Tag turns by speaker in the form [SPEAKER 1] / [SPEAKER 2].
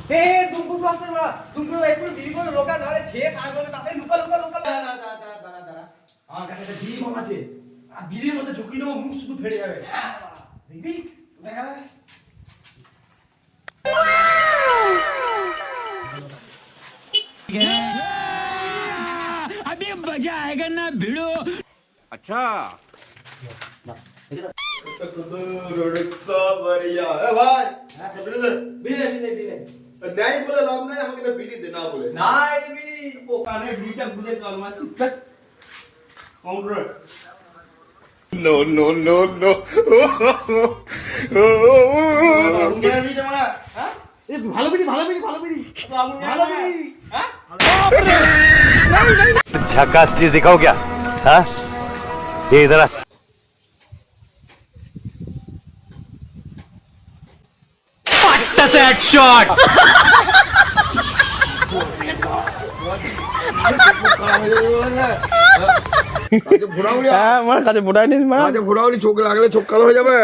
[SPEAKER 1] এ দুমকু পাশে মা দুমকু একটু বিড়ি করে লোকা নালে খেয়ে সারা করে তাতে লুকা দাঁড়া
[SPEAKER 2] আমার কাছে একটা বিড়ি কম আছে আর বিড়ির মধ্যে ঢুকিয়ে দেবো মুখ শুধু ফেটে যাবে দেখবি
[SPEAKER 1] দেখা
[SPEAKER 3] अभी मजा आएगा ना भिड़ो।
[SPEAKER 4] अच्छा
[SPEAKER 5] बढ़िया है भाई बिड़ी दे
[SPEAKER 1] বিড়ি
[SPEAKER 5] नहीं बोले लाभ नहीं हमें कहते बिड़ी दे ना बोले
[SPEAKER 1] না এই বিড়ি
[SPEAKER 5] वो काने बीटा बुझे कल मार चुप counter
[SPEAKER 4] no no no no
[SPEAKER 5] मेरा बीटा मारा हां
[SPEAKER 2] এ ভালো বিড়ি ভালো বিড়ি ভালো বিড়ি
[SPEAKER 5] भालो बिड़ी हां
[SPEAKER 6] झकास चीज दिखाओ क्या हाँ ये इधर आ।
[SPEAKER 4] হ্যাঁ আমার কাছে ফোটাই নি
[SPEAKER 5] আচ্ছা ঘোরাওনি চোখ লাগলে চোখ কালো হয়ে যাবে